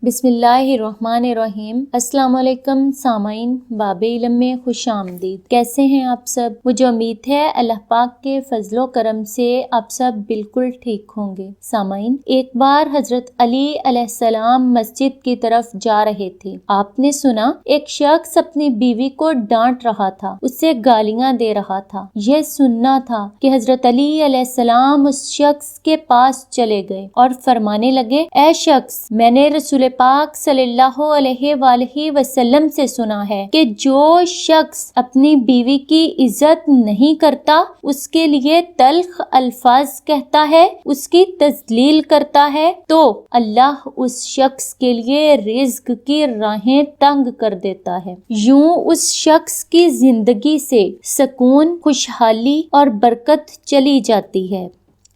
بسم اللہ الرحمن الرحیم۔ السلام علیکم سامعین، باب علم میں خوش آمدید۔ کیسے ہیں آپ سب؟ مجھے امید ہے اللہ پاک کے فضل و کرم سے آپ سب بالکل ٹھیک ہوں گے۔ سامعین، ایک بار حضرت علی علیہ السلام مسجد کی طرف جا رہے تھے۔ آپ نے سنا ایک شخص اپنی بیوی کو ڈانٹ رہا تھا، اسے گالیاں دے رہا تھا۔ یہ سننا تھا کہ حضرت علی علیہ السلام اس شخص کے پاس چلے گئے اور فرمانے لگے، اے شخص، میں نے رسول پاک صلی اللہ علیہ وآلہ وسلم سے سنا ہے کہ جو شخص اپنی بیوی کی عزت نہیں کرتا، اس کے لیے تلخ الفاظ کہتا ہے، اس کی تذلیل کرتا ہے، تو اللہ اس شخص کے لیے رزق کی راہیں تنگ کر دیتا ہے۔ یوں اس شخص کی زندگی سے سکون، خوشحالی اور برکت چلی جاتی ہے۔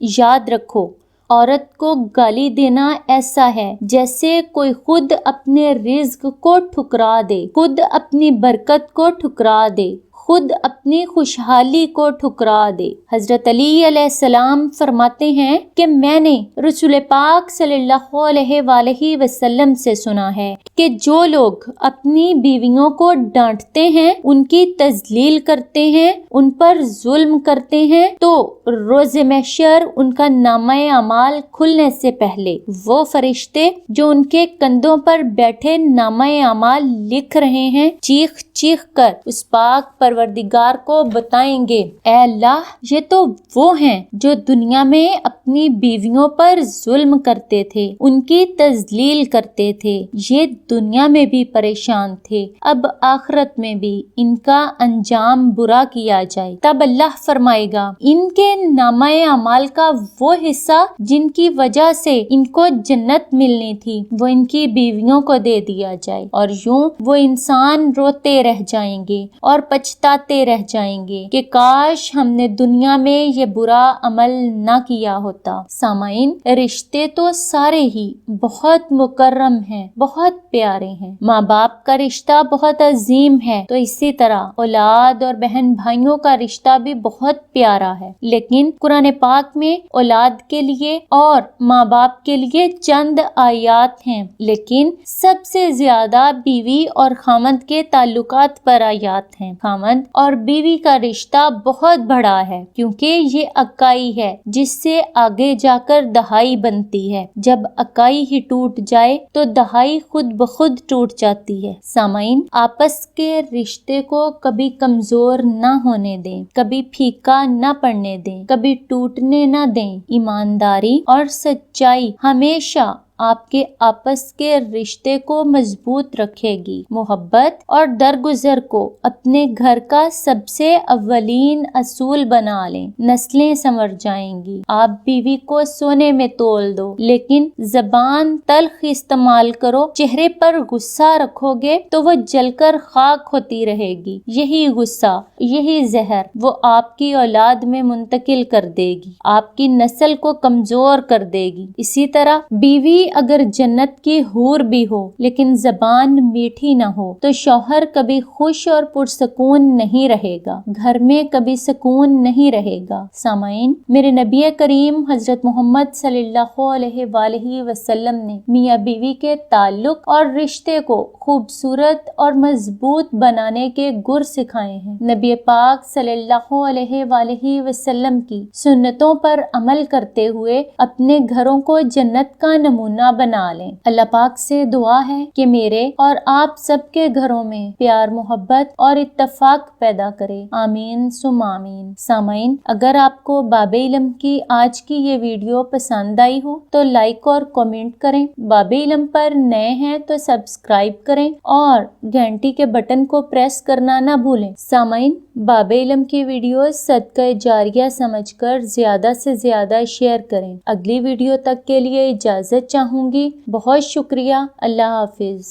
یاد رکھو، عورت کو گالی دینا ایسا ہے جیسے کوئی خود اپنے رزق کو ٹھکرا دے، خود اپنی برکت کو ٹھکرا دے، خود اپنی خوشحالی کو ٹھکرا دے۔ حضرت علی علیہ السلام فرماتے ہیں کہ میں نے رسول پاک صلی اللہ علیہ وآلہ وسلم سے سنا ہے کہ جو لوگ اپنی بیویوں کو ڈانٹتے ہیں، ان کی تذلیل کرتے ہیں، ان پر ظلم کرتے ہیں، تو روز محشر ان کا نامہ اعمال کھلنے سے پہلے وہ فرشتے جو ان کے کندھوں پر بیٹھے نامہ اعمال لکھ رہے ہیں، چیخ چیخ کر اس پاک پروردگار کو بتائیں گے، اے اللہ، یہ تو وہ ہیں جو دنیا میں اپنی بیویوں پر ظلم کرتے تھے، ان کی تذلیل کرتے تھے، یہ دنیا میں بھی پریشان تھے، اب آخرت میں بھی ان کا انجام برا کیا جائے۔ تب اللہ فرمائے گا، ان کے نامہ اعمال کا وہ حصہ جن کی وجہ سے ان کو جنت ملنی تھی، وہ ان کی بیویوں کو دے دیا جائے، اور یوں وہ انسان روتے رہ جائیں گے اور پچھتاتے رہ جائیں گے کہ کاش ہم نے دنیا میں یہ برا عمل نہ کیا ہوتا۔ سامعین، رشتے تو سارے ہی بہت مکرم ہیں، بہت پیارے ہیں۔ ماں باپ کا رشتہ بہت عظیم ہے، تو اسی طرح اولاد اور بہن بھائیوں کا رشتہ بھی بہت پیارا ہے، لیکن قرآن پاک میں اولاد کے لیے اور ماں باپ کے لیے چند آیات ہیں، لیکن سب سے زیادہ بیوی اور خامند کے تعلقات پر آیات ہیں۔ خامند اور بیوی کا رشتہ بہت بڑا ہے، کیونکہ یہ اکائی ہے جس سے آگے جا کر دہائی بنتی ہے۔ جب اکائی ہی ٹوٹ جائے تو دہائی خود بخود ٹوٹ جاتی ہے۔ سامعین، آپس کے رشتے کو کبھی کمزور نہ ہونے دیں، کبھی پھیکا نہ پڑنے دیں، کبھی ٹوٹنے نہ دیں۔ ایمانداری اور سچائی ہمیشہ آپ کے آپس کے رشتے کو مضبوط رکھے گی۔ محبت اور درگزر کو اپنے گھر کا سب سے اولین اصول بنا لیں، نسلیں سنور جائیں گی۔ آپ بیوی کو سونے میں تول دو، لیکن زبان تلخ استعمال کرو، چہرے پر غصہ رکھو گے تو وہ جل کر خاک ہوتی رہے گی۔ یہی غصہ، یہی زہر وہ آپ کی اولاد میں منتقل کر دے گی، آپ کی نسل کو کمزور کر دے گی۔ اسی طرح بیوی اگر جنت کی حور بھی ہو لیکن زبان میٹھی نہ ہو تو شوہر کبھی خوش اور پرسکون نہیں رہے گا، گھر میں کبھی سکون نہیں رہے گا۔ سامعین، میرے نبی کریم حضرت محمد صلی اللہ علیہ وآلہ وسلم نے میاں بیوی کے تعلق اور رشتے کو خوبصورت اور مضبوط بنانے کے گر سکھائے ہیں۔ نبی پاک صلی اللہ علیہ وآلہ وسلم کی سنتوں پر عمل کرتے ہوئے اپنے گھروں کو جنت کا نمونہ بنا لیں۔ اللہ پاک سے دعا ہے کہ میرے اور آپ سب کے گھروں میں پیار، محبت اور اتفاق پیدا کرے، آمین ثم آمین۔ سامعین، اگر آپ کو باب علم کی آج کی یہ ویڈیو پسند آئی ہو تو لائک اور کمنٹ کریں، باب علم پر نئے ہیں تو سبسکرائب کریں اور گھنٹی کے بٹن کو پریس کرنا نہ بھولیں۔ سامعین، باب علم کی ویڈیو صدقہ جاریہ سمجھ کر زیادہ سے زیادہ شیئر کریں۔ اگلی ویڈیو تک کے لیے اجازت چاہوں گی۔ بہت شکریہ۔ اللہ حافظ۔